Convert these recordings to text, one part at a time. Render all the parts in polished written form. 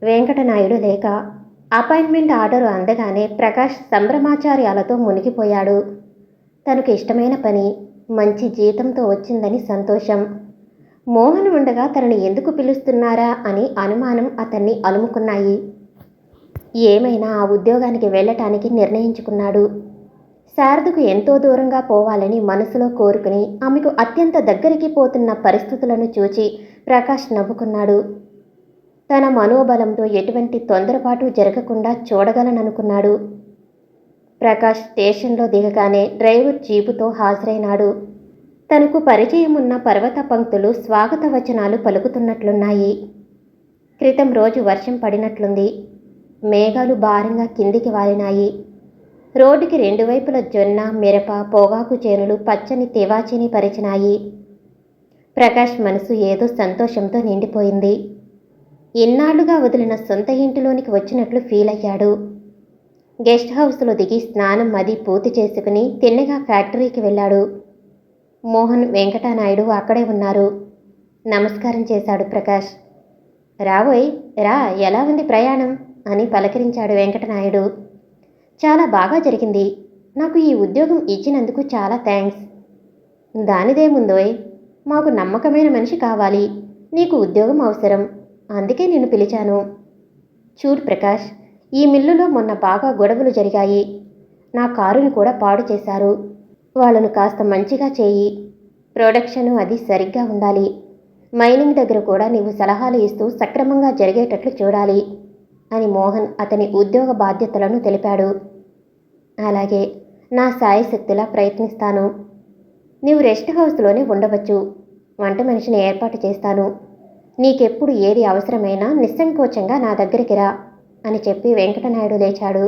వెంకటనాయుడు లేక appointment order అందగానే Prakash సంభ్రమాచార్యాలతో మునిగిపోయాడు. తనకు ఇష్టమైన పని మంచి జీతంతో వచ్చిందని సంతోషం. మోహన్ ఉండగా తనని ఎందుకు పిలుస్తున్నారా అని అనుమానం అతన్ని అలుముకున్నాయి. ఏమైనా ఆ ఉద్యోగానికి వెళ్ళటానికి నిర్ణయించుకున్నాడు. శారదకు ఎంతో దూరంగా పోవాలని మనసులో కోరుకుని ఆమెకు అత్యంత దగ్గరికి పోతున్న పరిస్థితులను చూచి ప్రకాష్ నవ్వుకున్నాడు. తన మనోబలంతో ఎటువంటి తొందరపాటు జరగకుండా చూడగలననుకున్నాడు. ప్రకాష్ స్టేషన్లో దిగగానే డ్రైవర్ జీపుతో హాజరైనాడు. తనకు పరిచయం ఉన్న పర్వత పంక్తులు స్వాగత వచనాలు పలుకుతున్నట్లున్నాయి. క్రితం రోజు వర్షం పడినట్లుంది. మేఘాలు భారంగా కిందికి వాలినాయి. రోడ్డుకి రెండు వైపుల జొన్న, మిరప, పొగాకు చేనులు పచ్చని తివాచీని పరిచినాయి. ప్రకాష్ మనసు ఏదో సంతోషంతో నిండిపోయింది. ఇన్నాళ్లుగా వదిలిన సొంత ఇంటిలోనికి వచ్చినట్లు ఫీల్ అయ్యాడు. గెస్ట్ హౌస్లో దిగి స్నానం అది పూర్తి చేసుకుని తిన్నగా ఫ్యాక్టరీకి వెళ్ళాడు. మోహన్, వెంకటనాయుడు అక్కడే ఉన్నారు. నమస్కారం చేశాడు ప్రకాష్. రావోయ్ రా, ఎలా ఉంది ప్రయాణం అని పలకరించాడు వెంకటనాయుడు. చాలా బాగా జరిగింది. నాకు ఈ ఉద్యోగం ఇచ్చినందుకు చాలా థ్యాంక్స్. దానిదేముందోయ్, మాకు నమ్మకమైన మనిషి కావాలి. నీకు ఉద్యోగం అవసరం, అందుకే నిన్ను పిలిచాను. చూడు ప్రకాష్, ఈ మిల్లులో మొన్న బాగా గొడవలు జరిగాయి. నా కారుని కూడా పాడు చేశారు. వాళ్ళను కాస్త మంచిగా చేయి. ప్రొడక్షను అది సరిగ్గా ఉండాలి. మైనింగ్ దగ్గర కూడా నీవు సలహాలు ఇస్తూ సక్రమంగా జరిగేటట్లు చూడాలి అని మోహన్ అతని ఉద్యోగ బాధ్యతలను తెలిపాడు. అలాగే, నా సాయశక్తిలా ప్రయత్నిస్తాను. నీవు రెస్ట్ హౌస్లోనే ఉండవచ్చు. వంట మనిషిని ఏర్పాటు చేస్తాను. నీకెప్పుడు ఏది అవసరమైనా నిస్సంకోచంగా నా దగ్గరికి రా అని చెప్పి వెంకటనాయుడు లేచాడు.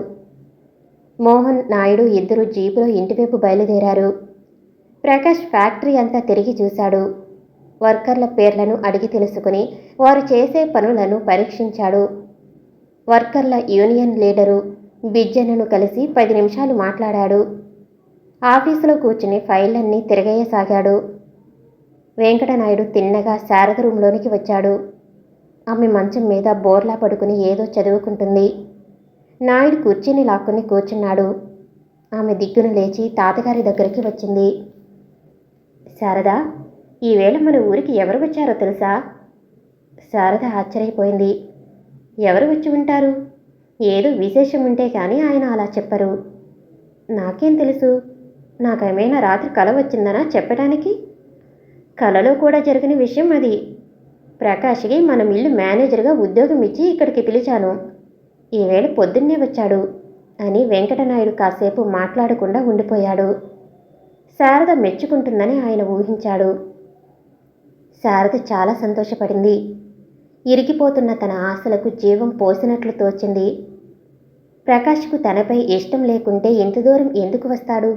మోహన్, నాయుడు ఇద్దరు జీపులో ఇంటివైపు బయలుదేరారు. ప్రకాష్ ఫ్యాక్టరీ అంతా తిరిగి చూశాడు. వర్కర్ల పేర్లను అడిగి తెలుసుకుని వారు చేసే పనులను పరీక్షించాడు. వర్కర్ల యూనియన్ లీడరు బిజ్జన్నను కలిసి 10 నిమిషాలు మాట్లాడాడు. ఆఫీసులో కూర్చుని ఫైళ్ళన్నీ తిరగేయసాగాడు. వెంకటనాయుడు తిన్నగా శారద రూంలోనికి వచ్చాడు. ఆమె మంచం మీద బోర్లా పడుకుని ఏదో చదువుకుంటుంది. నాయుడు కుర్చీని లాక్కుని కూర్చున్నాడు. ఆమె దిగ్గున లేచి తాతగారి దగ్గరికి వచ్చింది. శారదా, ఈవేళ మన ఊరికి ఎవరు వచ్చారో తెలుసా? శారద ఆశ్చర్యపోయింది. ఎవరు వచ్చి ఉంటారు? ఏదో విశేషం ఉంటే కానీ ఆయన అలా చెప్పరు. నాకేం తెలుసు? నాకేమైనా రాత్రి కల వచ్చిందనా చెప్పడానికి? కలలో కూడా జరగని విషయం అది. ప్రకాష్కి మన మిల్లు మేనేజర్గా ఉద్యోగం ఇచ్చి ఇక్కడికి పిలిచాను. ఈవేళ పొద్దున్నే వచ్చాడు అని వెంకటనాయుడు కాసేపు మాట్లాడకుండా ఉండిపోయాడు. శారద మెచ్చుకుంటుందని ఆయన ఊహించాడు. శారద చాలా సంతోషపడింది. ఇరిగిపోతున్న తన ఆశలకు జీవం పోసినట్లు తోచింది. ప్రకాష్కు తనపై ఇష్టం లేకుంటే ఇంత దూరం ఎందుకు వస్తాడు?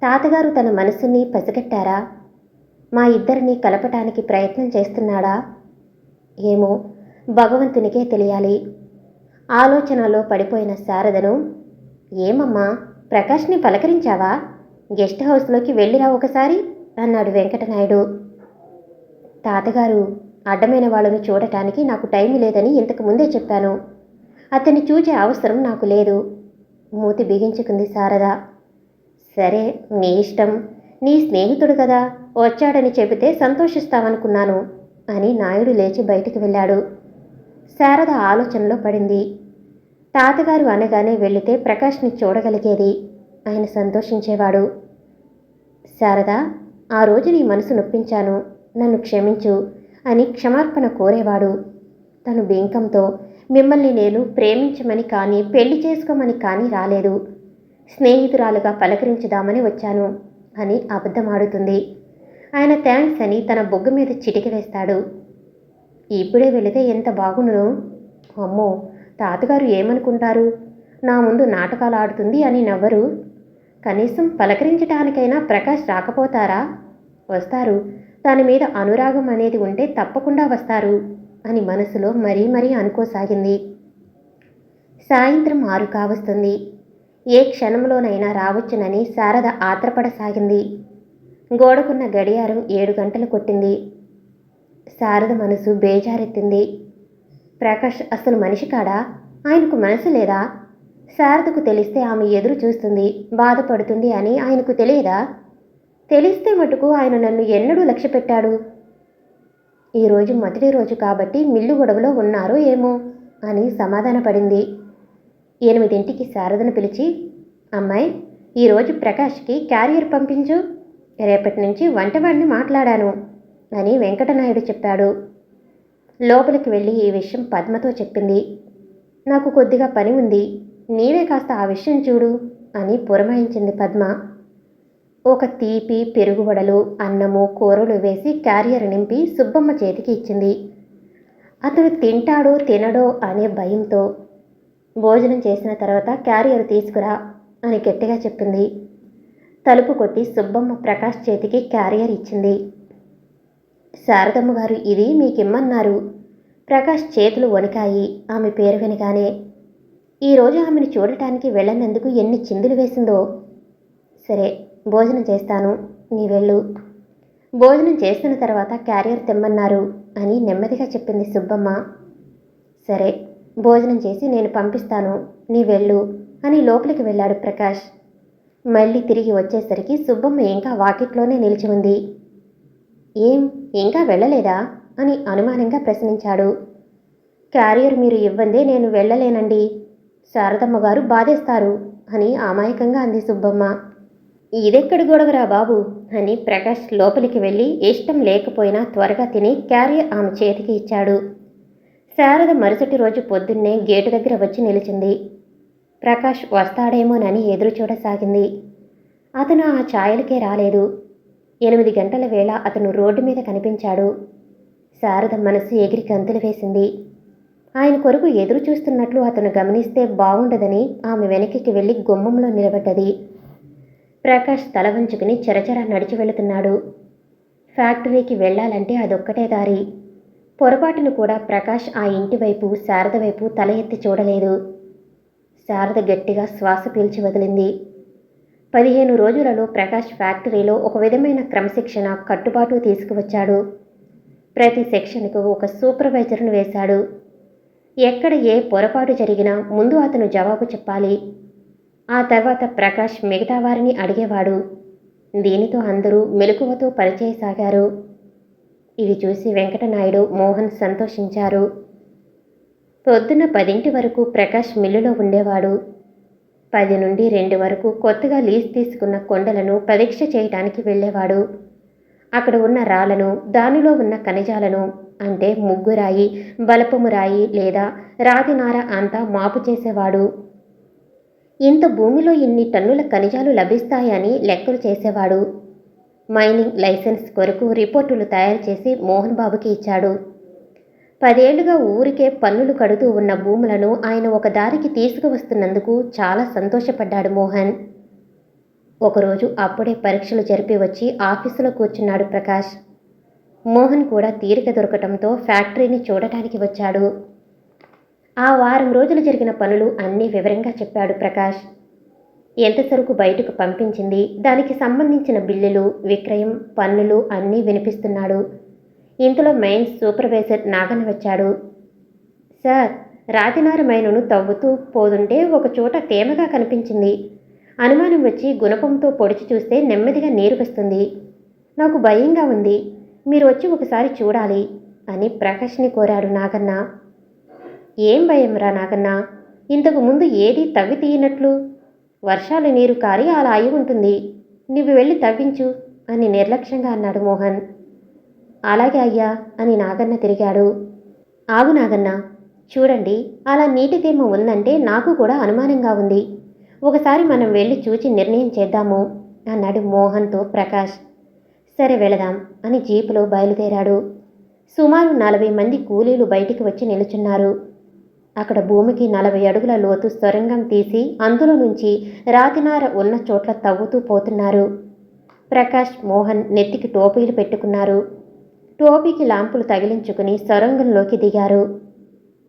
తాతగారు తన మనసుని పసిగట్టారా? మా ఇద్దరిని కలపటానికి ప్రయత్నం చేస్తున్నాడా? ఏమో, భగవంతునికే తెలియాలి. ఆలోచనలో పడిపోయిన శారదను, ఏమమ్మా, ప్రకాష్ని పలకరించావా? గెస్ట్ హౌస్లోకి వెళ్ళిరా ఒకసారి అన్నాడు వెంకటనాయుడు. తాతగారు, అడ్డమైన వాళ్ళను చూడటానికి నాకు టైం లేదని ఇంతకు ముందే చెప్పాను. అతన్ని చూచే అవసరం నాకు లేదు. మూతి బిగించుకుంది శారద. సరే, నీ ఇష్టం. నీ స్నేహితుడు కదా, వచ్చాడని చెబితే సంతోషిస్తావనుకున్నాను అని నాయుడు లేచి బయటికి వెళ్ళాడు. శారద ఆలోచనలో పడింది. తాతగారు అనగానే వెళితే ప్రకాష్ని చూడగలిగేది. ఆయన సంతోషించేవాడు. శారద, ఆ రోజు నీ మనసు నొప్పించాను, నన్ను క్షమించు అని క్షమార్పణ కోరేవాడు. తను బింకంతో మిమ్మల్ని నేను ప్రేమించమని కానీ పెళ్లి చేసుకోమని కానీ రాలేదు, స్నేహితురాలుగా పలకరించుదామని వచ్చాను అని అబద్ధమాడుతుంది. ఆయన థ్యాంక్స్ అని తన బొగ్గు మీద చిటికి వేస్తాడు. ఇప్పుడే వెళితే ఎంత బాగుండును. అమ్మో, తాతగారు ఏమనుకుంటారు? నా ముందు నాటకాలు ఆడుతుంది అని నవ్వరు. కనీసం పలకరించటానికైనా ప్రకాష్ రాకపోతారా? వస్తారు. తన మీద అనురాగం అనేది ఉంటే తప్పకుండా వస్తారు అని మనసులో మరీ మరీ అనుకోసాగింది. సాయంత్రం 6 కావస్తుంది. ఏ క్షణంలోనైనా రావచ్చునని శారద ఆత్రపడసాగింది. గోడకున్న గడియారం 7 గంటలు కొట్టింది. శారద మనసు బేజారెత్తింది. ప్రకాష్ అసలు మనిషి కాడా? ఆయనకు మనసు లేదా? శారదకు తెలిస్తే ఆమె ఎదురు చూస్తుంది, బాధపడుతుంది అని ఆయనకు తెలియదా? తెలిస్తే మటుకు ఆయన నన్ను ఎన్నడూ లక్ష్యపెట్టాడు. ఈరోజు మొదటి రోజు కాబట్టి మిల్లు గొడవలో ఉన్నారో ఏమో అని సమాధానపడింది. 8ంటికి శారదను పిలిచి, అమ్మాయి, ఈరోజు ప్రకాష్కి క్యారియర్ పంపించు. రేపటి నుంచి వంటవాడిని మాట్లాడాను అని వెంకటనాయుడు చెప్పాడు. లోపలికి వెళ్ళి ఈ విషయం పద్మతో చెప్పింది. నాకు కొద్దిగా పని ఉంది, నీవే కాస్త ఆ విషయం చూడు అని పురమాయించింది పద్మ. ఒక తీపి పెరుగువడలు, అన్నము, కూరలు వేసి క్యారియర్ నింపి సుబ్బమ్మ చేతికి ఇచ్చింది. అతను తింటాడో తినడో అనే భయంతో, భోజనం చేసిన తర్వాత క్యారియర్ తీసుకురా అని గట్టిగా చెప్పింది. తలుపు కొట్టి సుబ్బమ్మ ప్రకాష్ చేతికి క్యారియర్ ఇచ్చింది. శారదమ్మ గారు ఇది మీకిమ్మన్నారు. ప్రకాష్ చేతులు వణికాయి ఆమె పేరు వినగానే. ఈరోజు ఆమెను చూడటానికి వెళ్ళనందుకు ఎన్ని చిందులు వేసిందో. సరే, భోజనం చేస్తాను, నీ వెళ్ళు. భోజనం చేస్తున్న తర్వాత క్యారియర్ తెమ్మన్నారు అని నెమ్మదిగా చెప్పింది సుబ్బమ్మ. సరే, భోజనం చేసి నేను పంపిస్తాను, నీ వెళ్ళు అని లోపలికి వెళ్ళాడు ప్రకాష్. మళ్ళీ తిరిగి వచ్చేసరికి సుబ్బమ్మ ఇంకా వాకిట్లోనే నిలిచి ఉంది. ఏం, ఇంకా వెళ్ళలేదా అని అనుమానంగా ప్రశ్నించాడు. క్యారియర్ మీరు ఇవ్వందే నేను వెళ్ళలేనండి, శారదమ్మ గారు బాధేస్తారు అని అమాయకంగా అంది సుబ్బమ్మ. ఇదెక్కడి గొడవరా బాబు అని ప్రకాష్ లోపలికి వెళ్ళి ఇష్టం లేకపోయినా త్వరగా తిని క్యారియర్ ఆమె చేతికి ఇచ్చాడు. శారద మరుసటి రోజు పొద్దున్నే గేటు దగ్గర వచ్చి నిలిచింది. ప్రకాష్ వస్తాడేమోనని ఎదురు చూడసాగింది. అతను ఆ ఛాయలకే రాలేదు. 8 గంటల వేళ అతను రోడ్డు మీద కనిపించాడు. శారద మనసు ఎగిరి గంతులు వేసింది. ఆయన కొరకు ఎదురు చూస్తున్నట్లు అతను గమనిస్తే బాగుండదని ఆమె వెనక్కి వెళ్ళి గుమ్మంలో నిలబడ్డది. ప్రకాష్ తల వంచుకుని చెరచెర నడిచి వెళుతున్నాడు. ఫ్యాక్టరీకి వెళ్లాలంటే అదొక్కటే దారి. పొరపాటును కూడా ప్రకాష్ ఆ ఇంటి వైపు, శారద వైపు తల ఎత్తి చూడలేదు. శారద గట్టిగా శ్వాస పీల్చి వదిలింది. 15 రోజులలో ప్రకాష్ ఫ్యాక్టరీలో ఒక విధమైన క్రమశిక్షణ, కట్టుబాటు తీసుకువచ్చాడు. ప్రతి సెక్షన్కు ఒక సూపర్వైజర్ను వేశాడు. ఎక్కడ ఏ పొరపాటు జరిగినా ముందు అతను జవాబు చెప్పాలి. ఆ తర్వాత ప్రకాష్ మిగతా వారిని అడిగేవాడు. దీనితో అందరూ మెలకువతో పనిచేయసాగారు. ఇది చూసి వెంకటనాయుడు, మోహన్ సంతోషించారు. పొద్దున్న 10 వరకు ప్రకాష్ మిల్లులో ఉండేవాడు. 10 నుండి 2 వరకు కొత్తగా లీజ్ తీసుకున్న కొండలను పరీక్ష చేయటానికి వెళ్ళేవాడు. అక్కడ ఉన్న రాళ్లను, దానిలో ఉన్న ఖనిజాలను, అంటే ముగ్గురాయి, బలపము రాయి లేదా రాతినార అంతా మాపు చేసేవాడు. ఇంత భూమిలో ఇన్ని టన్నుల ఖనిజాలు లభిస్తాయని లెక్కలు చేసేవాడు. మైనింగ్ లైసెన్స్ కొరకు రిపోర్టులు తయారు చేసి మోహన్ బాబుకి ఇచ్చాడు. 10 ఏళ్లుగా ఊరికే పన్నులు కడుతూ ఉన్న భూములను ఆయన ఒక దారికి తీసుకువస్తున్నందుకు చాలా సంతోషపడ్డాడు మోహన్. ఒకరోజు అప్పుడే పరీక్షలు జరిపి వచ్చి ఆఫీసులో కూర్చున్నాడు ప్రకాష్. మోహన్ కూడా తీరిక దొరకటంతో ఫ్యాక్టరీని చూడటానికి వచ్చాడు. ఆ వారం రోజులు జరిగిన పనులు అన్నీ వివరంగా చెప్పాడు ప్రకాష్. ఎంత సరుకు బయటకు పంపించింది, దానికి సంబంధించిన బిల్లులు, విక్రయం, పన్నులు అన్నీ వినిపిస్తున్నాడు. ఇంతలో మైన్స్ సూపర్వైజర్ నాగన్ వచ్చాడు. సార్, రాతినార మైనును తవ్వుతూ పోతుంటే ఒక చోట తేమగా కనిపించింది. అనుమానం వచ్చి గుణపంతో పొడిచి చూస్తే నెమ్మదిగా నీరు వస్తుంది. నాకు భయంగా ఉంది, మీరు వచ్చి ఒకసారి చూడాలి అని ప్రకాష్ని కోరాడు నాగన్న. ఏం భయం రా నాగన్న, ఇంతకు ముందు ఏదీ తవ్వి తీయనట్లు. వర్షాల నీరు కారి అలా అయి ఉంటుంది, నువ్వు వెళ్ళి తవ్వించు అని నిర్లక్ష్యంగా అన్నాడు మోహన్. అలాగే అయ్యా అని నాగన్న తిరిగాడు. ఆగు నాగన్న, చూడండి, అలా నీటి తేమ ఉందంటే నాకు కూడా అనుమానంగా ఉంది. ఒకసారి మనం వెళ్ళి చూచి నిర్ణయం చేద్దాము అన్నాడు మోహన్తో ప్రకాష్. సరే వెళదాం అని జీపులో బయలుదేరాడు. సుమారు 40 మంది కూలీలు బయటికి వచ్చి నిలుచున్నారు. అక్కడ భూమికి 40 అడుగుల లోతు సొరంగం తీసి అందులో నుంచి రాతినార ఉన్న చోట్ల తవ్వుతూ పోతున్నారు. ప్రకాష్, మోహన్ నెత్తికి టోపీలు పెట్టుకున్నారు. టోపీకి లాంపులు తగిలించుకుని సొరంగంలోకి దిగారు.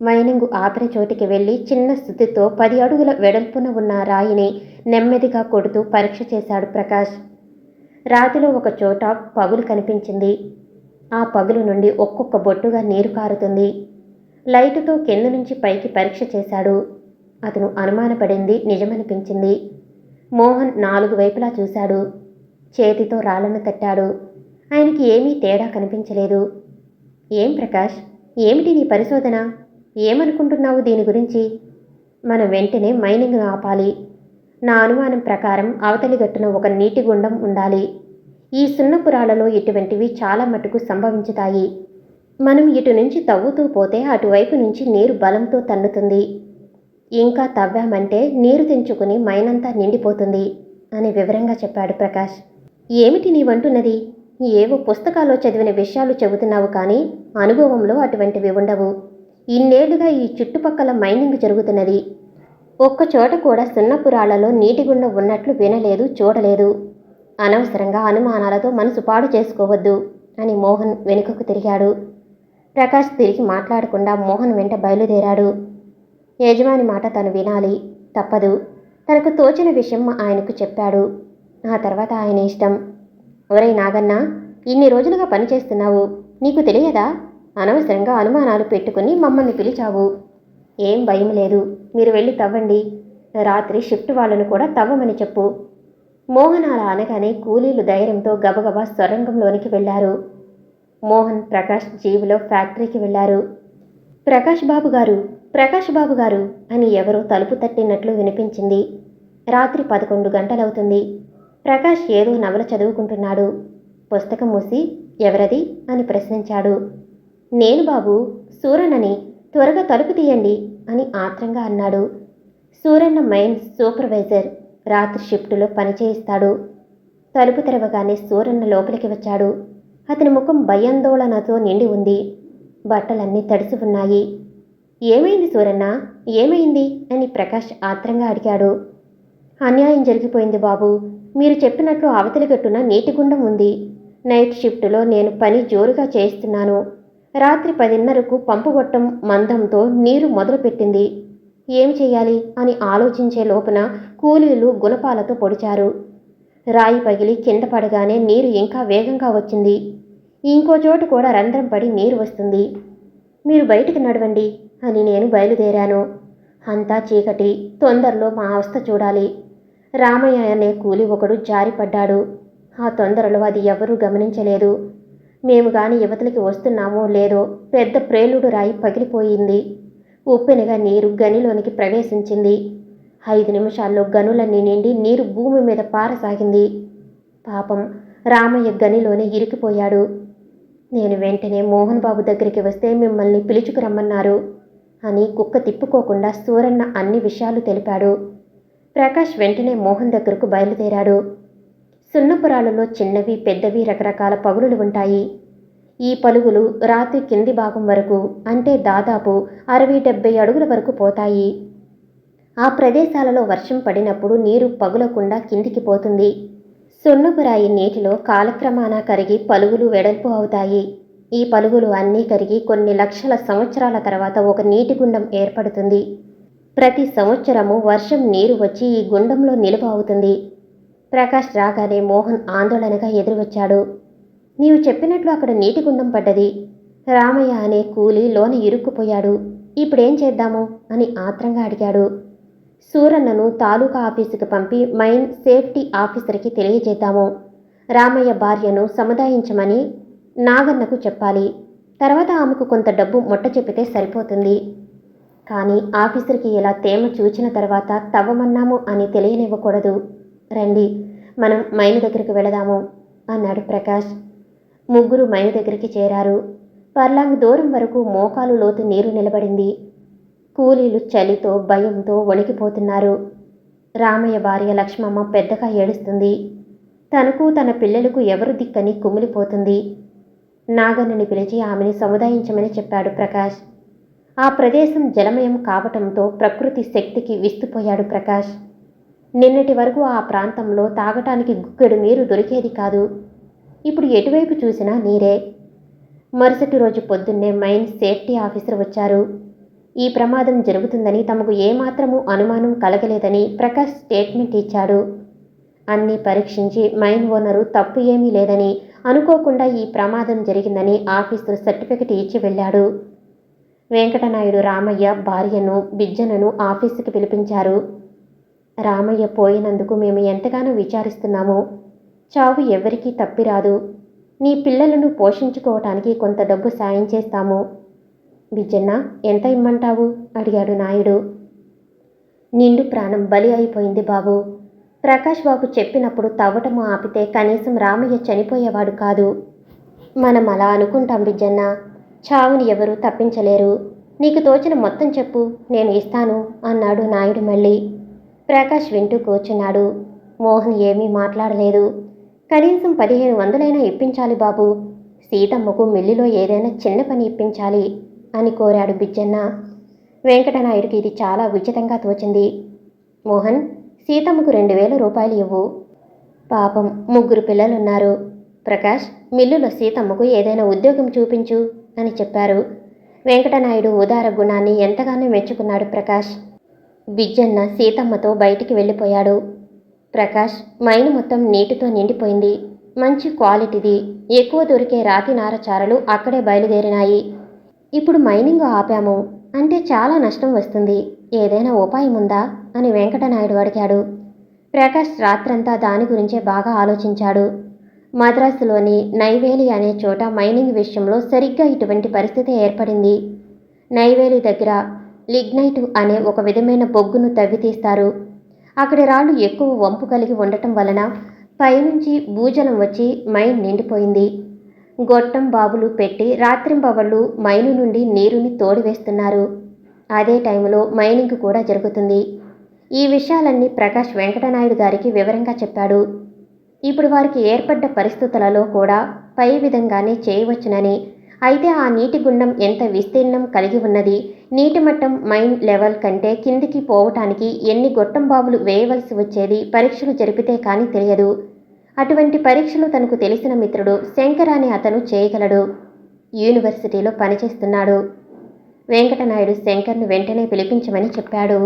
మైనింగు ఆపిన చోటికి వెళ్ళి చిన్న సుత్తితో 10 అడుగుల వెడల్పున ఉన్న రాయిని నెమ్మదిగా కొడుతూ పరీక్ష చేశాడు ప్రకాష్. రాతిలో ఒక చోట పగులు కనిపించింది. ఆ పగులు నుండి ఒక్కొక్క బొట్టుగా నీరు కారుతుంది. లైటుతో కింద నుంచి పైకి పరీక్ష చేశాడు. అతను అనుమానపడింది నిజమనిపించింది. మోహన్ 4 వైపులా చూశాడు. చేతితో రాళ్లను తట్టాడు. ఆయనకి ఏమీ తేడా కనిపించలేదు. ఏం ప్రకాష్, ఏమిటి నీ పరిశోధన? ఏమనుకుంటున్నావు దీని గురించి? మనం వెంటనే మైనింగ్ను ఆపాలి. నా అనుమానం ప్రకారం అవతలి గట్టున ఒక నీటి గుండం ఉండాలి. ఈ సున్నపురాలలో ఇటువంటివి చాలా మటుకు సంభవించుతాయి. మనం ఇటు నుంచి తవ్వుతూ పోతే అటువైపు నుంచి నీరు బలంతో తన్నుతుంది. ఇంకా తవ్వామంటే నీరు తెంచుకుని మైనంతా నిండిపోతుంది అని వివరంగా చెప్పాడు ప్రకాష్. ఏమిటి నీవంటున్నది? ఏవో పుస్తకాల్లో చదివిన విషయాలు చెబుతున్నావు కానీ అనుభవంలో అటువంటివి ఉండవు. ఇన్నేళ్లుగా ఈ చుట్టుపక్కల మైనింగ్ జరుగుతున్నది. ఒక్కచోట కూడా సున్నపురాళ్లలో నీటిగుండం ఉన్నట్లు వినలేదు, చూడలేదు. అనవసరంగా అనుమానాలతో మనసు పాడు చేసుకోవద్దు అని మోహన్ వెనుకకు తిరిగాడు. ప్రకాష్ తిరిగి మాట్లాడకుండా మోహన్ వెంట బయలుదేరాడు. యజమాని మాట తను వినాలి, తప్పదు. తనకు తోచిన విషయం ఆయనకు చెప్పాడు. ఆ తర్వాత ఆయన ఇష్టం. ఒరేయ్ నాగన్న, ఇన్ని రోజులుగా పనిచేస్తున్నావు, నీకు తెలియదా? అనవసరంగా అనుమానాలు పెట్టుకుని మమ్మల్ని పిలిచావు. ఏం భయం లేదు, మీరు వెళ్ళి తవ్వండి. రాత్రి షిఫ్ట్ వాళ్ళను కూడా తవ్వమని చెప్పు. మోహన్ అలా అనగానే కూలీలు ధైర్యంతో గబగబా సొరంగంలోనికి వెళ్లారు. మోహన్, ప్రకాష్ జీబులో ఫ్యాక్టరీకి వెళ్లారు. ప్రకాష్ బాబు గారు, ప్రకాష్ బాబు గారు అని ఎవరో తలుపు తట్టినట్లు వినిపించింది. రాత్రి 11 గంటలవుతుంది. ప్రకాష్ ఏదో నవల చదువుకుంటున్నాడు. పుస్తకం మూసి ఎవరది అని ప్రశ్నించాడు. నేను బాబు, సూరన్నని, త్వరగా తలుపు తీయండి అని ఆత్రంగా అన్నాడు. సూరన్న మైన్స్ సూపర్వైజర్, రాత్రి షిఫ్టులో పనిచేయిస్తాడు. తలుపు తెరవగానే సూరన్న లోపలికి వచ్చాడు. అతని ముఖం భయాందోళనతో నిండి ఉంది. బట్టలన్నీ తడిసి ఉన్నాయి. ఏమైంది సూరన్న, ఏమైంది అని ప్రకాష్ ఆత్రంగా అడిగాడు. అన్యాయం జరిగిపోయింది బాబు. మీరు చెప్పినట్లు అవతలి గట్టున నీటిగుండం ఉంది. నైట్ షిఫ్టులో నేను పని జోరుగా చేయిస్తున్నాను. రాత్రి 10:30కు పంపుగొట్టం మందంతో నీరు మొదలుపెట్టింది. ఏం చెయ్యాలి అని ఆలోచించే లోపున కూలీలు గుణపాలతో పొడిచారు. రాయి పగిలి కింద పడగానే నీరు ఇంకా వేగంగా వచ్చింది. ఇంకో చోటు కూడా రంధ్రం పడి నీరు వస్తుంది. మీరు బయటికి నడవండి అని నేను బయలుదేరాను. అంతా చీకటి, తొందరలో మా అవస్థ చూడాలి. రామయ్య అనే కూలి ఒకడు జారిపడ్డాడు. ఆ తొందరలో అది ఎవరూ గమనించలేదు. మేము గాని యువతలకి వస్తున్నామో లేదో పెద్ద ప్రేలుడు రాయి పగిలిపోయింది. ఉప్పెనగా నీరు గనిలోనికి ప్రవేశించింది. 5 నిమిషాల్లో గనులన్నీ నిండి నీరు భూమి మీద పారసాగింది. పాపం రామయ్య గనిలోనే ఇరికిపోయాడు. నేను వెంటనే మోహన్ బాబు దగ్గరికి వస్తే మిమ్మల్ని పిలుచుకురమ్మన్నారు అని కుక్క తిప్పుకోకుండా సూరన్న అన్ని విషయాలు తెలిపాడు. ప్రకాష్ వెంటనే మోహన్ దగ్గరకు బయలుదేరాడు. సున్నపురాలలో చిన్నవి పెద్దవి రకరకాల పగులులు ఉంటాయి. ఈ పలుగులు రాత్రి కింది భాగం వరకు, అంటే దాదాపు 60-70 అడుగుల వరకు పోతాయి. ఆ ప్రదేశాలలో వర్షం పడినప్పుడు నీరు పగులకుండా కిందికి పోతుంది. సున్నపురాయి నీటిలో కాలక్రమాన కరిగి పలుగులు వెడల్పు అవుతాయి. ఈ పలుగులు అన్నీ కరిగి కొన్ని లక్షల సంవత్సరాల తర్వాత ఒక నీటి గుండం ఏర్పడుతుంది. ప్రతి సంవత్సరము వర్షం నీరు వచ్చి ఈ గుండంలో నిలువ అవుతుంది. ప్రకాష్ రాగానే మోహన్ ఆందోళనగా ఎదురువచ్చాడు. నీవు చెప్పినట్లు అక్కడ నీటి గుండం పడ్డది. రామయ్య అనే కూలి లోన ఇరుక్కుపోయాడు. ఇప్పుడేం చేద్దాము అని ఆత్రంగా అడిగాడు. సూరన్నను తాలూకా ఆఫీసుకి పంపి మైన్ సేఫ్టీ ఆఫీసర్కి తెలియజేద్దాము. రామయ్య భార్యను సముదాయించమని నాగన్నకు చెప్పాలి. తర్వాత ఆమెకు కొంత డబ్బు మొట్ట చెప్పితే సరిపోతుంది. కానీ ఆఫీసర్కి ఇలా తేమ చూచిన తర్వాత తవ్వమన్నాము అని తెలియనివ్వకూడదు. రండి, మనం మైను దగ్గరికి వెళదాము అన్నాడు ప్రకాష్. ముగ్గురు మైను దగ్గరికి చేరారు. పర్లాంగ్ దూరం వరకు మోకాలు లోతు నీరు నిలబడింది. కూలీలు చలితో భయంతో వణికిపోతున్నారు. రామయ్య భార్య లక్ష్మమ్మ పెద్దగా ఏడుస్తుంది. తనకు తన పిల్లలకు ఎవరు దిక్కని కుమిలిపోతుంది. నాగన్నని పిలిచి ఆమెని సముదాయించమని చెప్పాడు ప్రకాష్. ఆ ప్రదేశం జలమయం కావటంతో ప్రకృతి శక్తికి విస్తుపోయాడు ప్రకాష్. నిన్నటి వరకు ఆ ప్రాంతంలో తాగటానికి గుక్కెడు నీరు దొరికేది కాదు. ఇప్పుడు ఎటువైపు చూసినా నీరే. మరుసటి రోజు పొద్దున్నే మైన్ సేఫ్టీ ఆఫీసర్ వచ్చారు. ఈ ప్రమాదం జరుగుతుందని తమకు ఏమాత్రమూ అనుమానం కలగలేదని ప్రకాష్ స్టేట్మెంట్ ఇచ్చాడు. అన్నీ పరీక్షించి మైన్ ఓనరు తప్పు ఏమీ లేదని, అనుకోకుండా ఈ ప్రమాదం జరిగిందని ఆఫీసర్ సర్టిఫికెట్ ఇచ్చి వెళ్ళాడు. వెంకటనాయుడు రామయ్య భార్యను బిజ్జనను ఆఫీసుకి పిలిపించారు. రామయ్య పోయినందుకు మేము ఎంతగానో విచారిస్తున్నాము. చావు ఎవరికీ తప్పిరాదు. నీ పిల్లలను పోషించుకోవటానికి కొంత డబ్బు సాయం చేస్తాము. బిజ్జన్న, ఎంత ఇమ్మంటావు? అడిగాడు నాయుడు. నిండు ప్రాణం బలి అయిపోయింది బాబు. ప్రకాష్ బాబు చెప్పినప్పుడు తవ్వటము ఆపితే కనీసం రామయ్య చనిపోయేవాడు కాదు. మనం అలా అనుకుంటాం బిజ్జన్న. చావుని ఎవరూ తప్పించలేరు. నీకు తోచిన మొత్తం చెప్పు, నేను ఇస్తాను అన్నాడు నాయుడు మళ్ళీ. ప్రకాష్ వింటూ కూర్చున్నాడు. మోహన్ ఏమీ మాట్లాడలేదు. కనీసం 1500 ఇప్పించాలి బాబు. సీతమ్మకు మిల్లులో ఏదైనా చిన్న పని ఇప్పించాలి అని కోరాడు బిజ్జన్న. వెంకటనాయుడికి ఇది చాలా ఉచితంగా తోచింది. మోహన్, సీతమ్మకు 2000 రూపాయలు ఇవ్వు. పాపం 3 పిల్లలున్నారు. ప్రకాష్, మిల్లులో సీతమ్మకు ఏదైనా ఉద్యోగం చూపించు అని చెప్పారు. వెంకటనాయుడు ఉదార గుణాన్ని ఎంతగానో మెచ్చుకున్నాడు ప్రకాష్. బిజ్జన్న సీతమ్మతో బయటికి వెళ్ళిపోయాడు. ప్రకాష్, మైను మొత్తం నీటితో నిండిపోయింది. మంచి క్వాలిటీది, ఎక్కువ దొరికే రాతి నారచారలు అక్కడే బయలుదేరినాయి. ఇప్పుడు మైనింగ్ ఆపాము అంటే చాలా నష్టం వస్తుంది. ఏదైనా ఉపాయం ఉందా అని వెంకటనాయుడు అడిగాడు. ప్రకాష్ రాత్రంతా దాని గురించే బాగా ఆలోచించాడు. మద్రాసులోని నైవేలి అనే చోట మైనింగ్ విషయంలో సరిగ్గా ఇటువంటి పరిస్థితి ఏర్పడింది. నైవేలి దగ్గర లిగ్నైట్ అనే ఒక విధమైన బొగ్గును తవ్వి తీస్తారు. అక్కడి రాళ్ళు ఎక్కువ వంపు కలిగి ఉండటం వలన పైనుంచి భూజలం వచ్చి మైన్ నిండిపోయింది. గొట్టం బాబులు పెట్టి రాత్రింబవళ్ళు మైను నుండి నీరుని తోడివేస్తున్నారు. అదే టైంలో మైనింగ్ కూడా జరుగుతుంది. ఈ విషయాలన్నీ ప్రకాష్ వెంకటనాయుడు గారికి వివరంగా చెప్పాడు. ఇప్పుడు వారికి ఏర్పడ్డ పరిస్థితులలో కూడా పై విధంగానే చేయవచ్చునని, అయితే ఆ నీటి గుండం ఎంత విస్తీర్ణం కలిగి ఉన్నది, నీటి మట్టం మైన్ లెవెల్ కంటే కిందికి పోవటానికి ఎన్ని గొట్టం బాబులు వేయవలసి వచ్చేది పరీక్షలు జరిపితే కానీ తెలియదు. అటువంటి పరీక్షలు తనకు తెలిసిన మిత్రుడు శంకర్ అనే అతను చేయగలడు. యూనివర్సిటీలో పనిచేస్తున్నాడు. వెంకటనాయుడు శంకర్ను వెంటనే పిలిపించమని చెప్పాడు.